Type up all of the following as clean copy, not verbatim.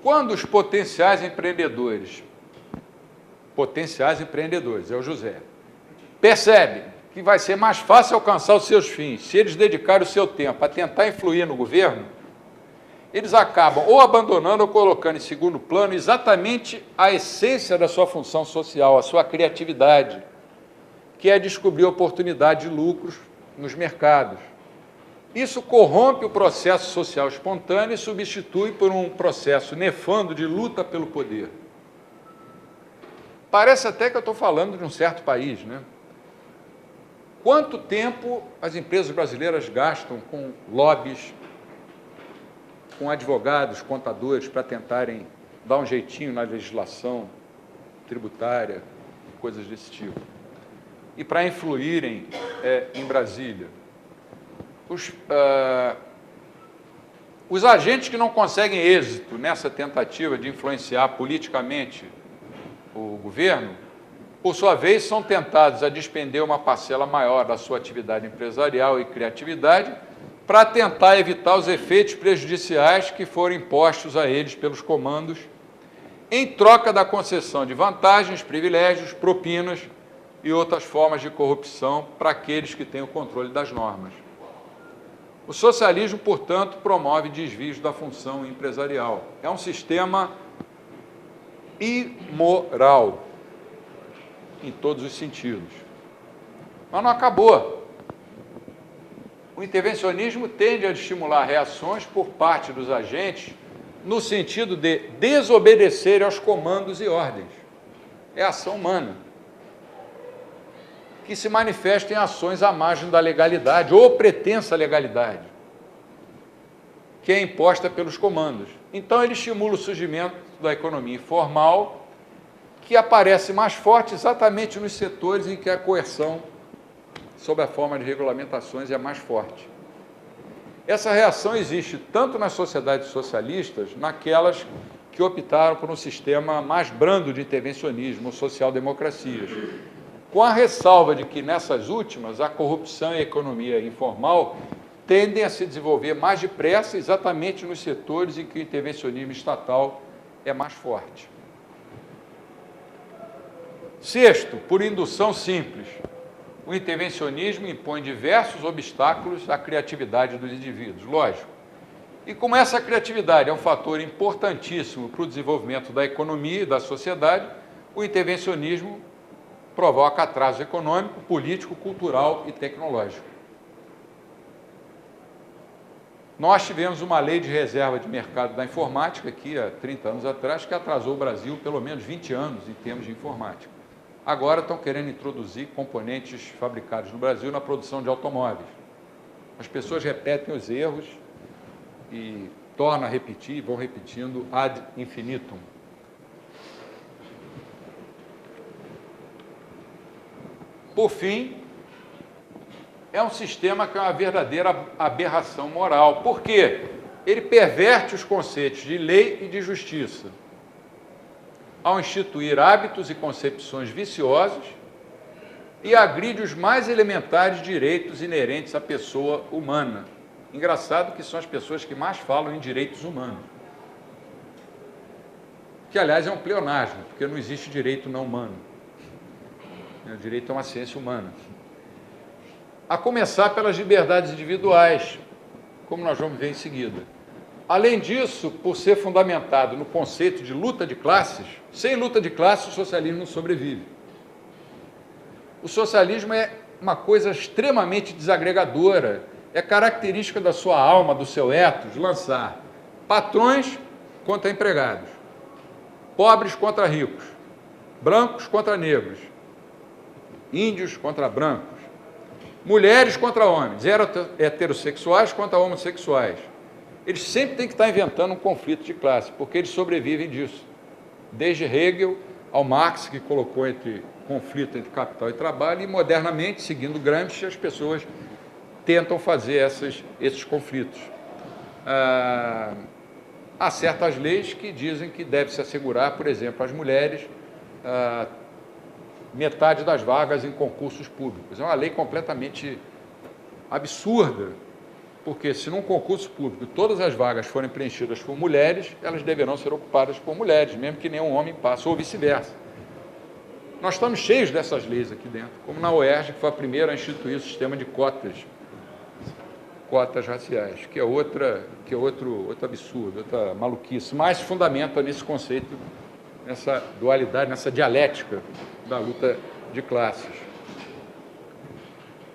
Quando os potenciais empreendedores, é o José, percebem que vai ser mais fácil alcançar os seus fins se eles dedicarem o seu tempo a tentar influir no governo, eles acabam ou abandonando ou colocando em segundo plano exatamente a essência da sua função social, a sua criatividade, que é descobrir oportunidade de lucros nos mercados. Isso corrompe o processo social espontâneo e substitui por um processo nefando de luta pelo poder. Parece até que eu estou falando de um certo país, né? Quanto tempo as empresas brasileiras gastam com lobbies, com advogados, contadores, para tentarem dar um jeitinho na legislação tributária, coisas desse tipo, e para influírem em Brasília? Os agentes que não conseguem êxito nessa tentativa de influenciar politicamente o governo, por sua vez, são tentados a despender uma parcela maior da sua atividade empresarial e criatividade para tentar evitar os efeitos prejudiciais que foram impostos a eles pelos comandos, em troca da concessão de vantagens, privilégios, propinas e outras formas de corrupção para aqueles que têm o controle das normas. O socialismo, portanto, promove desvios da função empresarial. É um sistema imoral, em todos os sentidos. Mas não acabou. O intervencionismo tende a estimular reações por parte dos agentes no sentido de desobedecer aos comandos e ordens. É ação humana, que se manifesta em ações à margem da legalidade, ou pretensa legalidade, que é imposta pelos comandos. Então, ele estimula o surgimento da economia informal, que aparece mais forte exatamente nos setores em que a coerção, sob a forma de regulamentações, é mais forte. Essa reação existe tanto nas sociedades socialistas, naquelas que optaram por um sistema mais brando de intervencionismo, social-democracias, com a ressalva de que, nessas últimas, a corrupção e a economia informal tendem a se desenvolver mais depressa exatamente nos setores em que o intervencionismo estatal é mais forte. Sexto, por indução simples, o intervencionismo impõe diversos obstáculos à criatividade dos indivíduos, lógico. E como essa criatividade é um fator importantíssimo para o desenvolvimento da economia e da sociedade, o intervencionismo provoca atraso econômico, político, cultural e tecnológico. Nós tivemos uma lei de reserva de mercado da informática aqui há 30 anos atrás, que atrasou o Brasil pelo menos 20 anos em termos de informática. Agora estão querendo introduzir componentes fabricados no Brasil na produção de automóveis. As pessoas repetem os erros e tornam a repetir e vão repetindo ad infinitum. Por fim, é um sistema que é uma verdadeira aberração moral. Por quê? Ele perverte os conceitos de lei e de justiça, ao instituir hábitos e concepções viciosos e agride os mais elementares direitos inerentes à pessoa humana. Engraçado que são as pessoas que mais falam em direitos humanos, que, aliás, é um pleonasmo, porque não existe direito não humano. O direito é uma ciência humana. A começar pelas liberdades individuais, como nós vamos ver em seguida. Além disso, por ser fundamentado no conceito de luta de classes, sem luta de classes o socialismo não sobrevive. O socialismo é uma coisa extremamente desagregadora, é característica da sua alma, do seu ethos, lançar patrões contra empregados, pobres contra ricos, brancos contra negros, índios contra brancos, mulheres contra homens, heterossexuais contra homossexuais. Eles sempre têm que estar inventando um conflito de classe, porque eles sobrevivem disso. Desde Hegel ao Marx, que colocou conflito entre capital e trabalho, e modernamente, seguindo Gramsci, as pessoas tentam fazer esses conflitos. Há certas leis que dizem que deve-se assegurar, por exemplo, às mulheres metade das vagas em concursos públicos. É uma lei completamente absurda, Porque se num concurso público todas as vagas forem preenchidas por mulheres, elas deverão ser ocupadas por mulheres, mesmo que nenhum homem passe, ou vice-versa. Nós estamos cheios dessas leis aqui dentro, como na UERJ, que foi a primeira a instituir o sistema de cotas raciais, que é outro absurdo, outra maluquice, mas fundamenta nesse conceito, nessa dualidade, nessa dialética da luta de classes.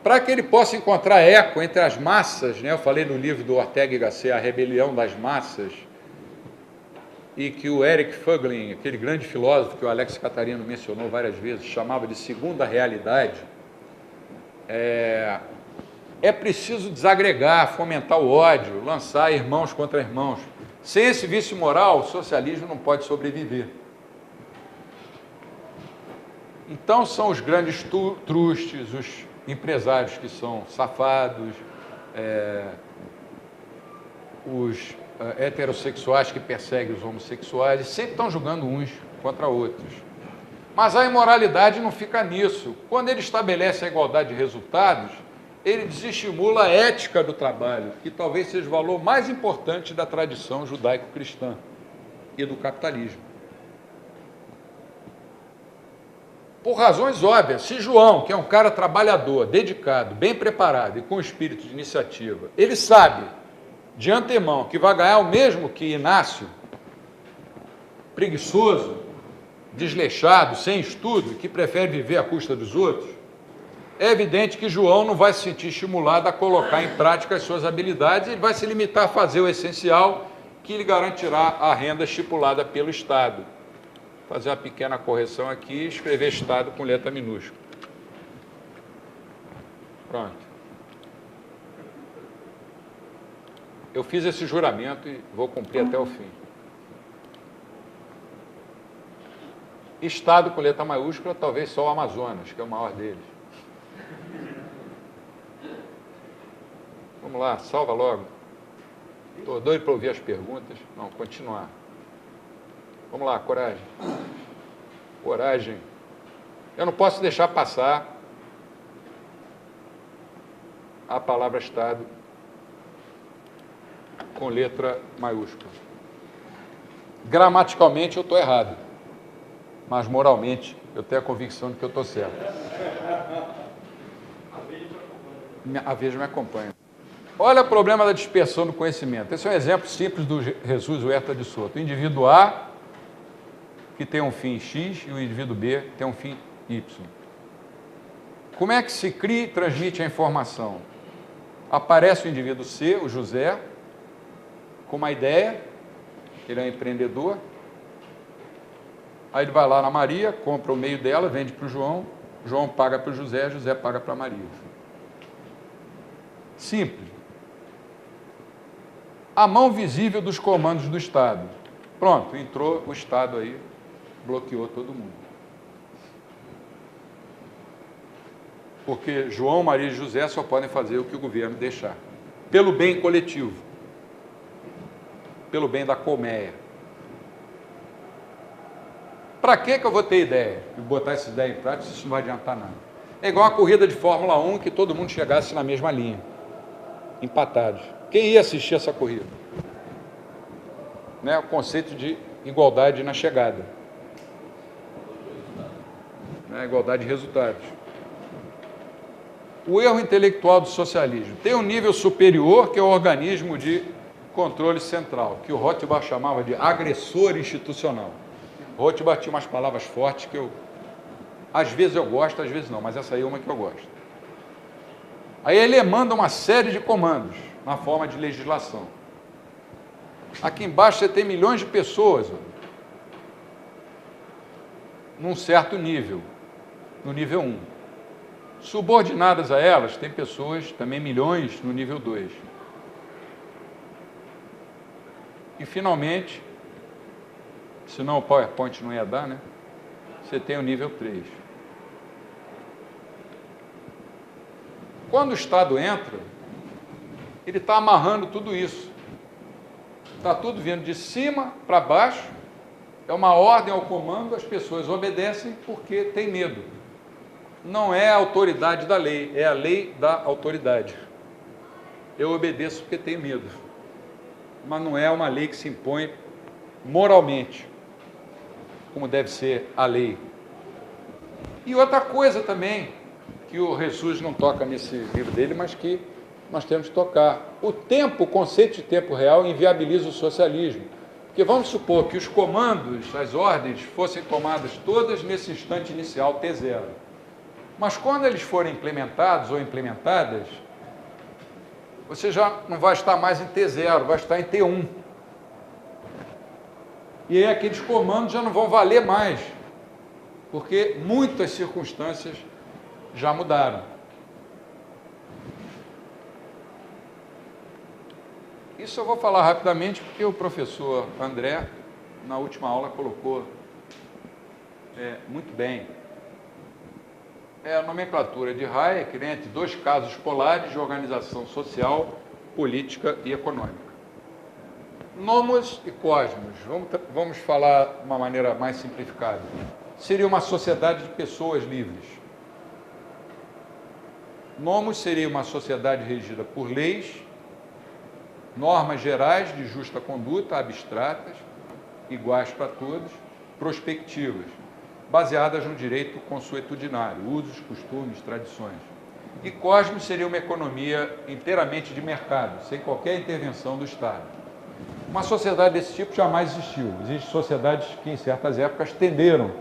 Para que ele possa encontrar eco entre as massas, né? Eu falei no livro do Ortega y Gasset, A Rebelião das Massas, e que o Eric Voegelin, aquele grande filósofo que o Alex Catarino mencionou várias vezes, chamava de segunda realidade, é preciso desagregar, fomentar o ódio, lançar irmãos contra irmãos. Sem esse vício moral, o socialismo não pode sobreviver. Então são os grandes trustes, os empresários que são safados, os heterossexuais que perseguem os homossexuais, e sempre estão julgando uns contra outros. Mas a imoralidade não fica nisso. Quando ele estabelece a igualdade de resultados, ele desestimula a ética do trabalho, que talvez seja o valor mais importante da tradição judaico-cristã e do capitalismo. Por razões óbvias, se João, que é um cara trabalhador, dedicado, bem preparado e com espírito de iniciativa, ele sabe de antemão que vai ganhar o mesmo que Inácio, preguiçoso, desleixado, sem estudo, que prefere viver à custa dos outros, é evidente que João não vai se sentir estimulado a colocar em prática as suas habilidades, ele vai se limitar a fazer o essencial que lhe garantirá a renda estipulada pelo Estado. Fazer uma pequena correção aqui, escrever Estado com letra minúscula. Pronto. Eu fiz esse juramento e vou cumprir até o fim. Estado com letra maiúscula, talvez só o Amazonas, que é o maior deles. Vamos lá, salva logo. Estou doido para ouvir as perguntas. Não, continuar. Vamos lá, coragem. Coragem. Eu não posso deixar passar a palavra Estado com letra maiúscula. Gramaticalmente eu estou errado, mas moralmente eu tenho a convicção de que eu estou certo. A Veja me acompanha. Olha o problema da dispersão do conhecimento. Esse é um exemplo simples do Jesus Huerta de Soto. O indivíduo A, que tem um fim X, e o indivíduo B tem um fim Y. Como é que se cria e transmite a informação? Aparece o indivíduo C, o José, com uma ideia, ele é um empreendedor, aí ele vai lá na Maria, compra o meio dela, vende para o João, João paga para o José, José paga para a Maria. Simples. A mão visível dos comandos do Estado. Pronto, entrou o Estado aí, bloqueou todo mundo. Porque João, Maria e José só podem fazer o que o governo deixar. Pelo bem coletivo. Pelo bem da colmeia. Para que eu vou ter ideia? E botar essa ideia em prática, isso não vai adiantar nada. É igual a corrida de Fórmula 1, que todo mundo chegasse na mesma linha. Empatados. Quem ia assistir essa corrida? Né? O conceito de igualdade na chegada. Né? Igualdade de resultados. O erro intelectual do socialismo tem um nível superior, que é o organismo de controle central, que o Rothbard chamava de agressor institucional. Rothbard tinha umas palavras fortes que às vezes eu gosto, às vezes não, mas essa aí é uma que eu gosto. Aí ele manda uma série de comandos na forma de legislação. Aqui embaixo você tem milhões de pessoas, num certo nível, no nível 1. Subordinadas a elas, tem pessoas, também milhões, no nível 2. E, finalmente, senão o PowerPoint não ia dar, né? Você tem o nível 3. Quando o Estado entra, ele está amarrando tudo isso. Está tudo vindo de cima para baixo, é uma ordem ao comando, as pessoas obedecem porque tem medo. Não é a autoridade da lei, é a lei da autoridade. eu obedeço porque tenho medo. Mas não é uma lei que se impõe moralmente, como deve ser a lei. E outra coisa também, que o Jesus não toca nesse livro dele, mas que nós temos que tocar. O tempo, o conceito de tempo real inviabiliza o socialismo. Porque vamos supor que os comandos, as ordens, fossem tomadas todas nesse instante inicial, T0. Mas quando eles forem implementados ou implementadas, você já não vai estar mais em T0, vai estar em T1. E aí aqueles comandos já não vão valer mais, porque muitas circunstâncias já mudaram. Isso eu vou falar rapidamente, porque o professor André, na última aula, colocou muito bem. É a nomenclatura de Hayek, né, entre dois casos polares de organização social, política e econômica. Nomos e cosmos, vamos falar de uma maneira mais simplificada. Seria uma sociedade de pessoas livres. Nomos seria uma sociedade regida por leis, normas gerais de justa conduta, abstratas, iguais para todos, prospectivas, baseadas no direito consuetudinário, usos, costumes, tradições. E cosmos seria uma economia inteiramente de mercado, sem qualquer intervenção do Estado. Uma sociedade desse tipo jamais existiu. Existem sociedades que, em certas épocas, tenderam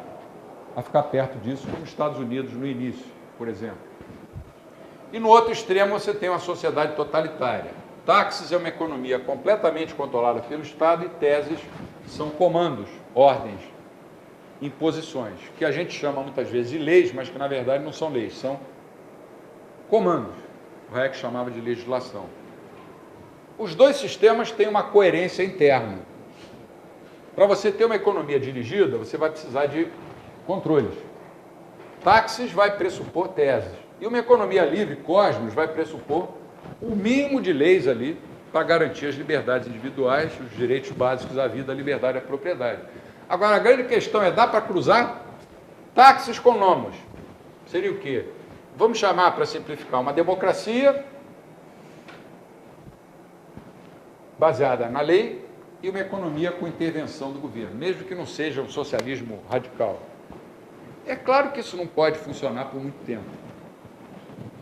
a ficar perto disso, como os Estados Unidos no início, por exemplo. E no outro extremo você tem uma sociedade totalitária. Táxis é uma economia completamente controlada pelo Estado e teses são comandos, ordens, imposições, que a gente chama muitas vezes de leis, mas que na verdade não são leis, são comandos. O Hayek chamava de legislação. Os dois sistemas têm uma coerência interna. Para você ter uma economia dirigida, você vai precisar de controles. Táxis vai pressupor teses. E uma economia livre, cosmos, vai pressupor o mínimo de leis ali para garantir as liberdades individuais, os direitos básicos à vida, à liberdade e à propriedade. Agora, a grande questão é, dá para cruzar táxis com nomos? Seria o quê? Vamos chamar, para simplificar, uma democracia baseada na lei e uma economia com intervenção do governo, mesmo que não seja um socialismo radical. É claro que isso não pode funcionar por muito tempo,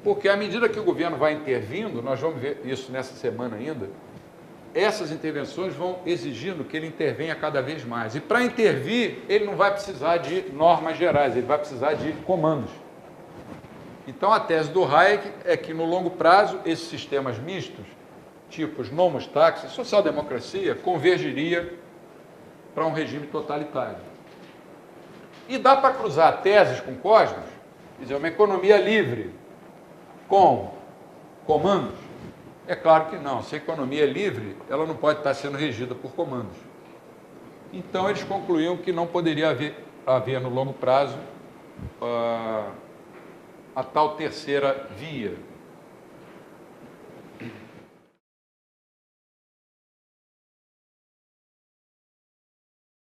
porque à medida que o governo vai intervindo, nós vamos ver isso nessa semana ainda, essas intervenções vão exigindo que ele intervenha cada vez mais. E para intervir, ele não vai precisar de normas gerais, ele vai precisar de comandos. Então a tese do Hayek é que no longo prazo, esses sistemas mistos, tipos nomos, táxis, social-democracia, convergiria para um regime totalitário. E dá para cruzar teses com cosmos, quer dizer, uma economia livre com comandos? É claro que não. Se a economia é livre, ela não pode estar sendo regida por comandos. Então, eles concluíam que não poderia haver no longo prazo a tal terceira via,